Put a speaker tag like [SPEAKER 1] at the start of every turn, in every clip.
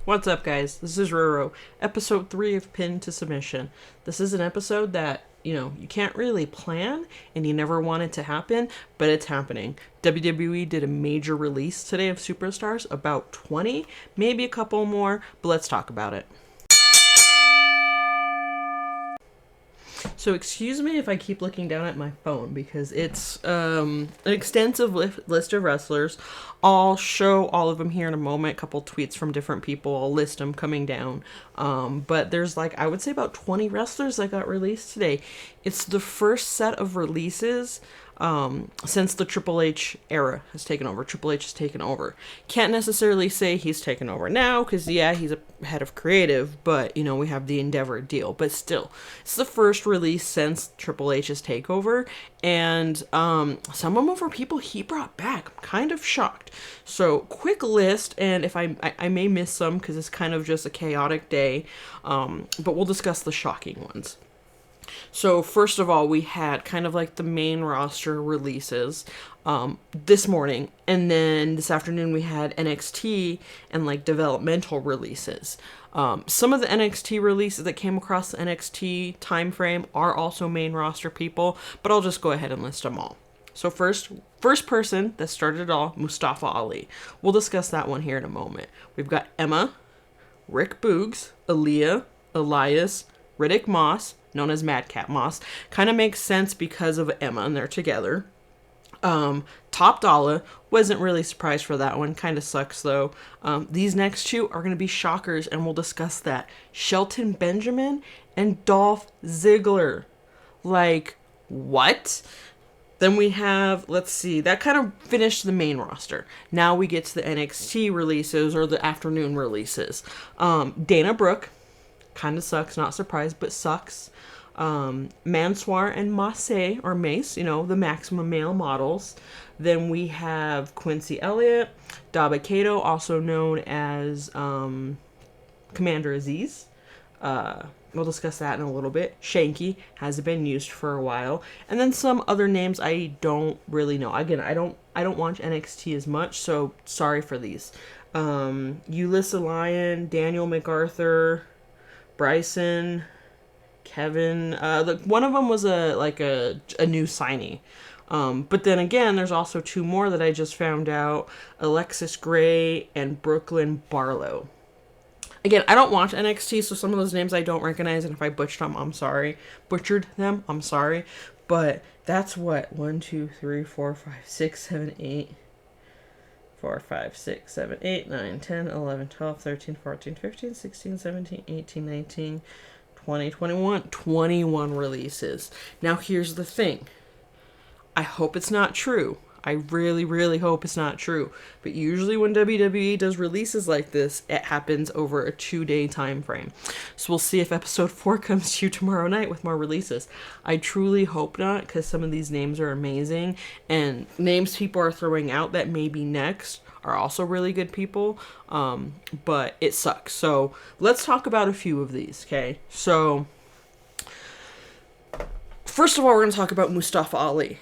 [SPEAKER 1] What's up, guys? This is Roro, episode 3 of Pin to Submission. This is an episode that, you can't really plan and you never want it to happen, but it's happening. WWE did a major release today of superstars, about 20, maybe a couple more, but let's talk about it. So excuse me if I keep looking down at my phone because it's an extensive list of wrestlers. I'll show all of them here in a moment. A couple tweets from different people. I'll list them coming down. But there's I would say about 20 wrestlers that got released today. It's the first set of releases since the Triple H era has taken over. Triple H has taken over. Can't necessarily say he's taken over now because, yeah, he's a head of creative, but, we have the Endeavor deal. But still, it's the first release since Triple H's takeover, and some of them were people he brought back. I'm kind of shocked. So, quick list, and if I may miss some because it's kind of just a chaotic day, but we'll discuss the shocking ones. So first of all, we had kind of the main roster releases this morning, and then this afternoon we had NXT and developmental releases. Some of the NXT releases that came across the NXT time frame are also main roster people, but I'll just go ahead and list them all. So first person that started it all, Mustafa Ali. We'll discuss that one here in a moment. We've got Emma, Rick Boogs, Aaliyah, Elias, Riddick Moss, known as Madcap Moss. Kind of makes sense because of Emma and they're together. Top Dollar, wasn't really surprised for that one. Kind of sucks though. These next two are going to be shockers and we'll discuss that. Shelton Benjamin and Dolph Ziggler. What? Then we have, let's see, that kind of finished the main roster. Now we get to the NXT releases or the afternoon releases. Dana Brooke. Kind of sucks, not surprised, but sucks. Mansoor and Mace, the maximum male models. Then we have Quincy Elliott, Daba Kato, also known as Commander Aziz. We'll discuss that in a little bit. Shanky hasn't been used for a while. And then some other names I don't really know. Again, I don't watch NXT as much, so sorry for these. Ulyssa Lyon, Daniel MacArthur, Bryson, Kevin. One of them was a new signee. But then again, there's also two more that I just found out. Alexis Gray and Brooklyn Barlow. Again, I don't watch NXT, so some of those names I don't recognize, and if I butchered them, I'm sorry. But that's what? 1, 2, 3, 4, 5, 6, 7, 8... 4, 5, 6, 7, 8, 9, 10, 11, 12, 13, 14, 15, 16, 17, 18, 19, 20, 21. 21 releases. Now here's the thing. I hope it's not true. I really, really hope it's not true. But usually when WWE does releases like this, it happens over a 2-day time frame. So we'll see if episode 4 comes to you tomorrow night with more releases. I truly hope not, because some of these names are amazing. And names people are throwing out that may be next are also really good people. But it sucks. So let's talk about a few of these, okay? So first of all, we're going to talk about Mustafa Ali.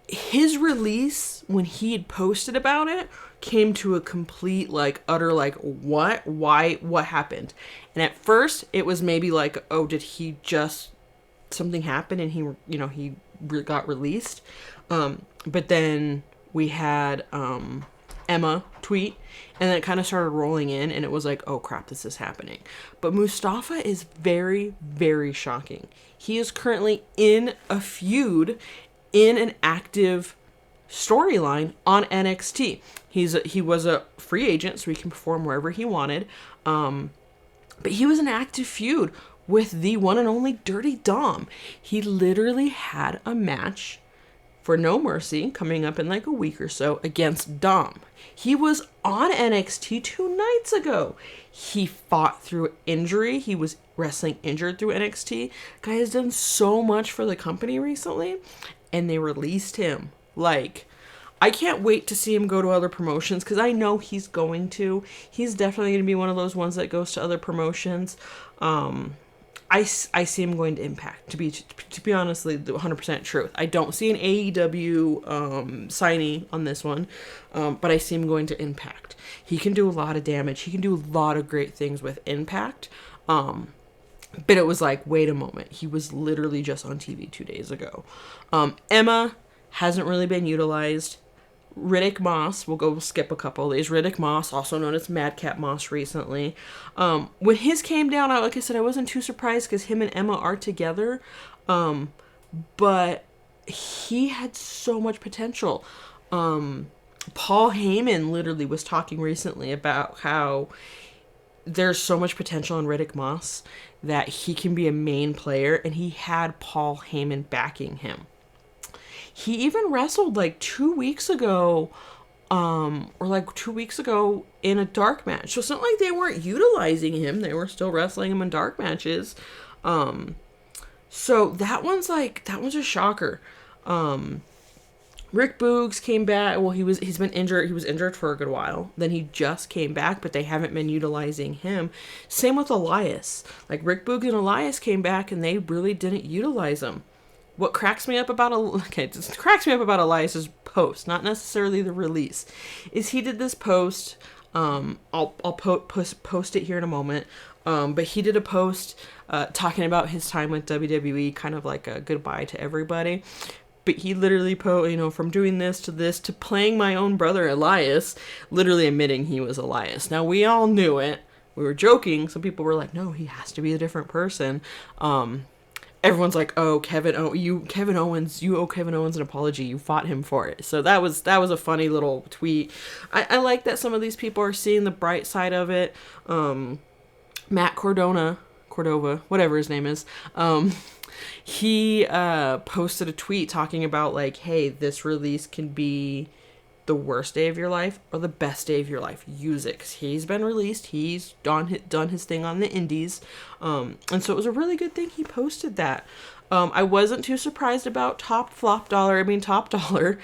[SPEAKER 1] His release, when he had posted about it, came to a complete, utter, what? Why? What happened? And at first, it was maybe oh, did he just, something happened and he got released? But then we had Emma tweet, and then it kind of started rolling in, and it was oh crap, this is happening. But Mustafa is very, very shocking. He is currently in a feud in an active storyline on NXT. He was a free agent, so he can perform wherever he wanted. But he was an active feud with the one and only Dirty Dom. He literally had a match for No Mercy coming up in a week or so against Dom. He was on NXT 2 nights ago. He fought through injury. He was wrestling injured through NXT. Guy has done so much for the company recently. And they released him. I can't wait to see him go to other promotions because I know he's going to. He's definitely going to be one of those ones that goes to other promotions. I see him going to Impact, to be honestly the 100% truth. I don't see an AEW signing on this one, but I see him going to Impact. He can do a lot of damage. He can do a lot of great things with Impact. But it was like, wait a moment. He was literally just on TV 2 days ago. Emma hasn't really been utilized. Riddick Moss, we'll go skip a couple of these. Riddick Moss, also known as Madcap Moss recently. When his came down, like I said, I wasn't too surprised because him and Emma are together. But he had so much potential. Paul Heyman literally was talking recently about how there's so much potential in Riddick Moss that he can be a main player, and he had Paul Heyman backing him. He even wrestled like 2 weeks ago, in a dark match. So it's not like they weren't utilizing him. They were still wrestling him in dark matches. So that one's a shocker. Rick Boogs came back. Well, he's been injured. He was injured for a good while. Then he just came back, but they haven't been utilizing him. Same with Elias. Like Rick Boogs and Elias came back, and they really didn't utilize him. What cracks me up about Elias's post, not necessarily the release, is he did this post. I'll post it here in a moment. But he did a post talking about his time with WWE, kind of like a goodbye to everybody. But he literally from doing this to playing my own brother Elias, literally admitting he was Elias. Now we all knew it. We were joking. Some people were like, "No, he has to be a different person." Everyone's like, "Oh, you owe Kevin Owens an apology. You fought him for it." So that was a funny little tweet. I like that some of these people are seeing the bright side of it. Matt Cordova, whatever his name is. He posted a tweet talking about like, hey, this release can be the worst day of your life or the best day of your life. Use it, because he's been released. He's done his thing on the indies. And so it was a really good thing he posted that. I wasn't too surprised about Top Dollar.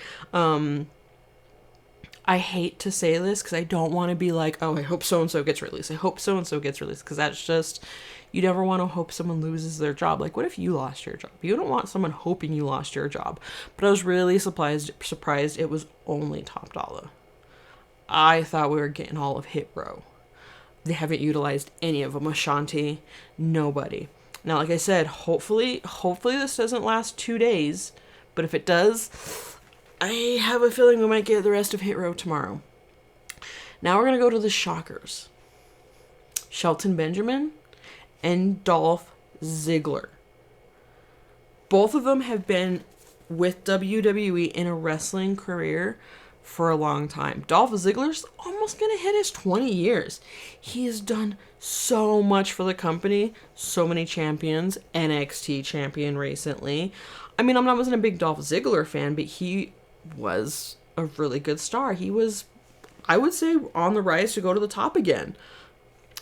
[SPEAKER 1] I hate to say this because I don't want to be like, oh, I hope so-and-so gets released. Because that's just, you never want to hope someone loses their job. Like, what if you lost your job? You don't want someone hoping you lost your job. But I was really surprised it was only Top Dollar. I thought we were getting all of Hit Row. They haven't utilized any of them. Ashanti, nobody. Now, like I said, hopefully this doesn't last 2 days. But if it does, I have a feeling we might get the rest of Hit Row tomorrow. Now we're going to go to the shockers. Shelton Benjamin and Dolph Ziggler. Both of them have been with WWE in a wrestling career for a long time. Dolph Ziggler's almost going to hit his 20 years. He has done so much for the company. So many champions. NXT champion recently. I mean, I wasn't a big Dolph Ziggler fan, but he was a really good star. He was, I would say, on the rise to go to the top again.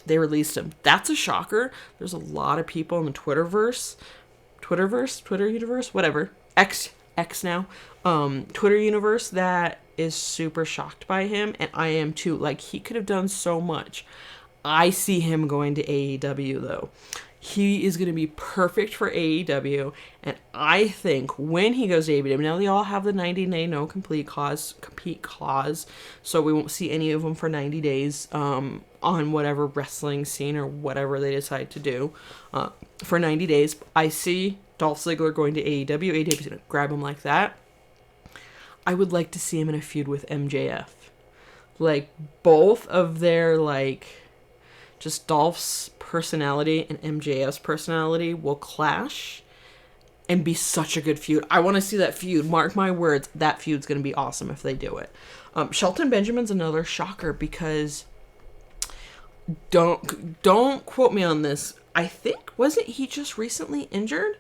[SPEAKER 1] They released him. That's a shocker. There's a lot of people in the Twitter universe, whatever. X now. Twitter universe that is super shocked by him, and I am too. Like, he could have done so much. I see him going to AEW though. He is going to be perfect for AEW, and I think when he goes to AEW, now they all have the 90-day no compete clause, so we won't see any of them for 90 days on whatever wrestling scene or whatever they decide to do for 90 days. I see Dolph Ziggler going to AEW. AEW's going to grab him like that. I would like to see him in a feud with MJF. Like, both of their, like, just Dolph's personality and MJF's personality will clash and be such a good feud. I want to see that feud. Mark my words, that feud's going to be awesome if they do it. Shelton Benjamin's another shocker because don't quote me on this. I think, wasn't he just recently injured?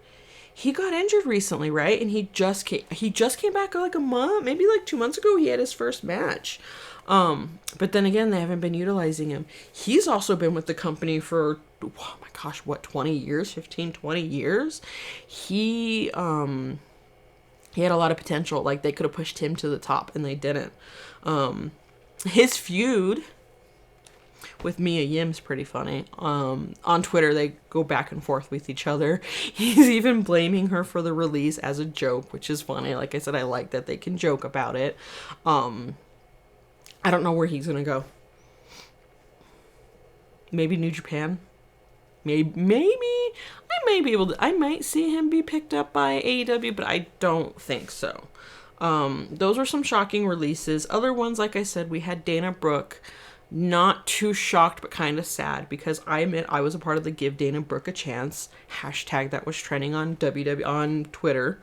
[SPEAKER 1] He got injured recently, right? And he just came back like a month, maybe like 2 months ago. He had his first match. But then again, they haven't been utilizing him. He's also been with the company for, oh my gosh, 20 years, 15, 20 years. He had a lot of potential. Like, they could have pushed him to the top and they didn't. His feud with Mia Yim's pretty funny. On Twitter, they go back and forth with each other. He's even blaming her for the release as a joke, which is funny. Like I said, I like that they can joke about it. I don't know where he's gonna go. Maybe New Japan. Maybe I may be able to. I might see him be picked up by AEW, but I don't think so. Those were some shocking releases. Other ones, like I said, we had Dana Brooke. Not too shocked, but kind of sad, because I admit I was a part of the Give Dana Brooke a Chance hashtag that was trending on WWE on Twitter,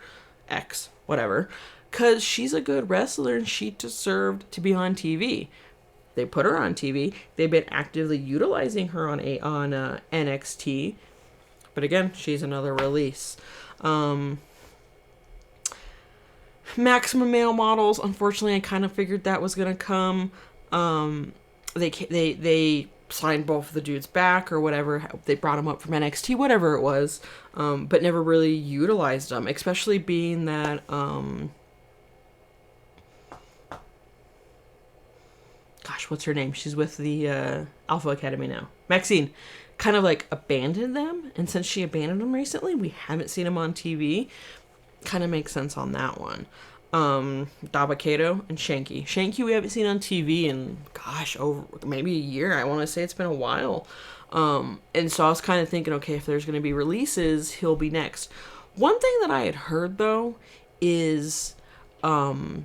[SPEAKER 1] X, whatever, because she's a good wrestler and she deserved to be on TV. They put her on TV. They've been actively utilizing her on NXT, but again, she's another release. Maximum Male Models. Unfortunately, I kind of figured that was gonna come. They signed both of the dudes back or whatever. They brought them up from NXT, whatever it was, but never really utilized them, especially being that, gosh, what's her name? She's with the Alpha Academy now. Maxine kind of like abandoned them, and since she abandoned them recently, we haven't seen them on TV. Kind of makes sense on that one. Dabba-Kato and Shanky. Shanky we haven't seen on TV in, gosh, over maybe a year. I want to say it's been a while. And so I was kind of thinking, okay, if there's going to be releases, he'll be next. One thing that I had heard, though, is the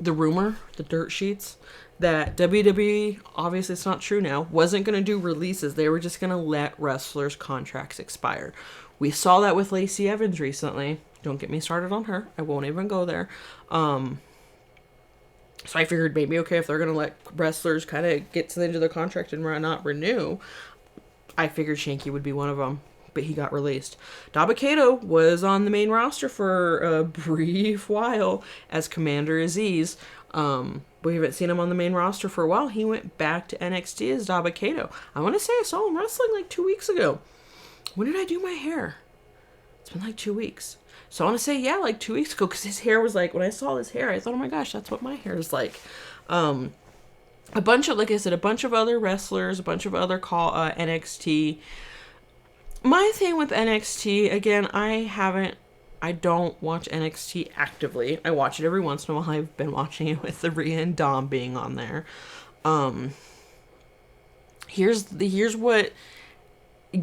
[SPEAKER 1] rumor, the dirt sheets, that WWE, obviously it's not true now, wasn't going to do releases. They were just going to let wrestlers' contracts expire. We saw that with Lacey Evans recently. Don't get me started on her. I won't even go there. So I figured maybe, okay, if they're going to let wrestlers kind of get to the end of their contract and not renew, I figured Shanky would be one of them. But he got released. Dabba-Kato was on the main roster for a brief while as Commander Aziz. We haven't seen him on the main roster for a while. He went back to NXT as Dabba-Kato. I want to say I saw him wrestling like 2 weeks ago. When did I do my hair? It's been like 2 weeks. So I want to say, yeah, like 2 weeks ago, because his hair was like, when I saw his hair, I thought, oh my gosh, that's what my hair is like. A bunch of, like I said, a bunch of other wrestlers, a bunch of other NXT. My thing with NXT, again, I don't watch NXT actively. I watch it every once in a while. I've been watching it with the Rhea and Dom being on there. Here's what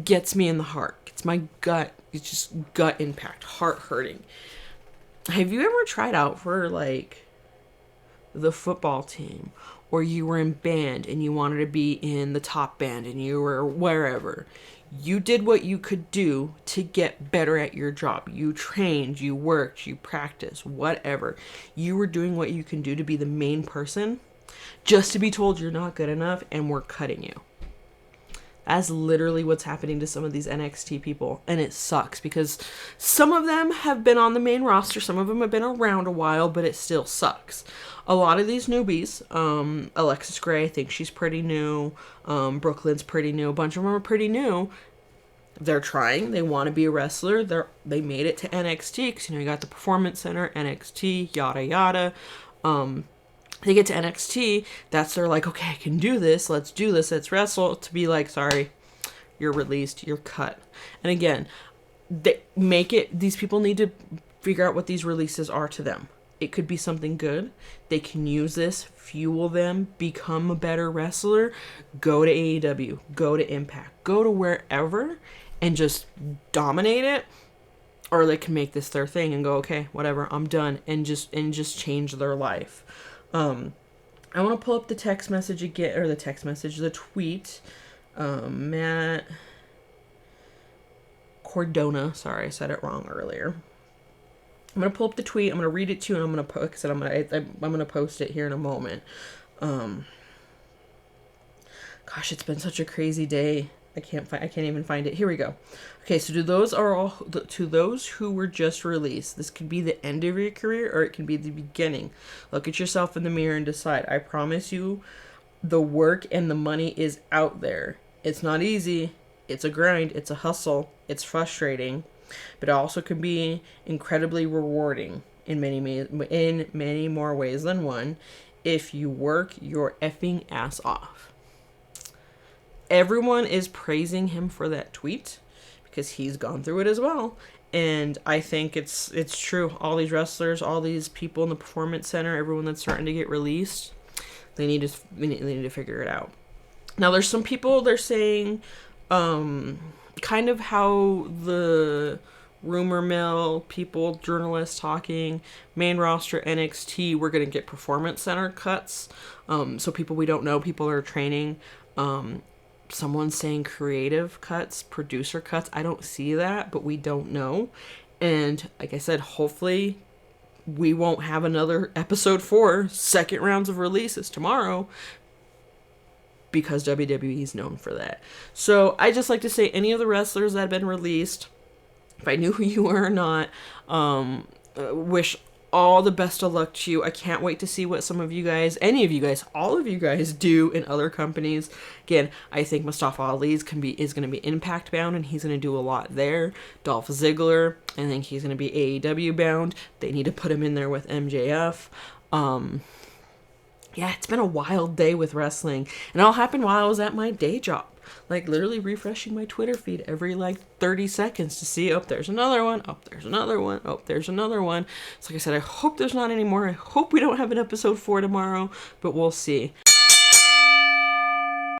[SPEAKER 1] gets me in the heart. It's my gut. It's just gut impact, heart hurting. Have you ever tried out for like the football team, or you were in band and you wanted to be in the top band and you were wherever? You did what you could do to get better at your job. You trained, you worked, you practiced, whatever. You were doing what you can do to be the main person, just to be told you're not good enough and we're cutting you. That's literally what's happening to some of these NXT people. And it sucks because some of them have been on the main roster. Some of them have been around a while, but it still sucks. A lot of these newbies, Alexis Gray, I think she's pretty new. Brooklyn's pretty new. A bunch of them are pretty new. They're trying. They want to be a wrestler. They made it to NXT because, you got the Performance Center, NXT, yada, yada. They get to NXT, they're like, okay, I can do this, let's do this, let's wrestle, to be like, sorry, you're released, you're cut. And again, these people need to figure out what these releases are to them. It could be something good. They can use this, fuel them, become a better wrestler, go to AEW, go to Impact, go to wherever, and just dominate it. Or they can make this their thing and go, okay, whatever, I'm done, and just change their life. I want to pull up the text message again, or the tweet. Matt Cordona, sorry, I said it wrong earlier. I'm going to pull up the tweet, I'm going to read it to you, and I'm going to post it here in a moment. Gosh, it's been such a crazy day. I can't even find it. Here we go. Okay, so to those who were just released, this could be the end of your career or it can be the beginning. Look at yourself in the mirror and decide. I promise you, the work and the money is out there. It's not easy. It's a grind. It's a hustle. It's frustrating, but it also can be incredibly rewarding in many more ways than one. if you work your effing ass off. Everyone is praising him for that tweet because he's gone through it as well. And I think it's true. All these wrestlers, all these people in the performance center, everyone that's starting to get released, they need to figure it out. Now, there's some people, they're saying kind of how the rumor mill people, journalists talking, main roster NXT, we're going to get performance center cuts. So people we don't know, people are training. Someone's saying creative cuts, producer cuts. I don't see that, but we don't know. And like I said, hopefully we won't have another episode 4 second rounds of releases tomorrow, because WWE is known for that. So I just like to say, any of the wrestlers that have been released, if I knew who you were or not, wish all the best of luck to you. I can't wait to see what some of you guys, any of you guys, all of you guys do in other companies. Again, I think Mustafa Ali is going to be Impact bound, and he's going to do a lot there. Dolph Ziggler, I think he's going to be AEW bound. They need to put him in there with MJF. Yeah, it's been a wild day with wrestling, and it all happened while I was at my day job. Like, literally refreshing my Twitter feed every, 30 seconds to see, oh, there's another one, oh, there's another one, oh, there's another one. So like I said, I hope there's not any more. I hope we don't have an episode 4 tomorrow, but we'll see.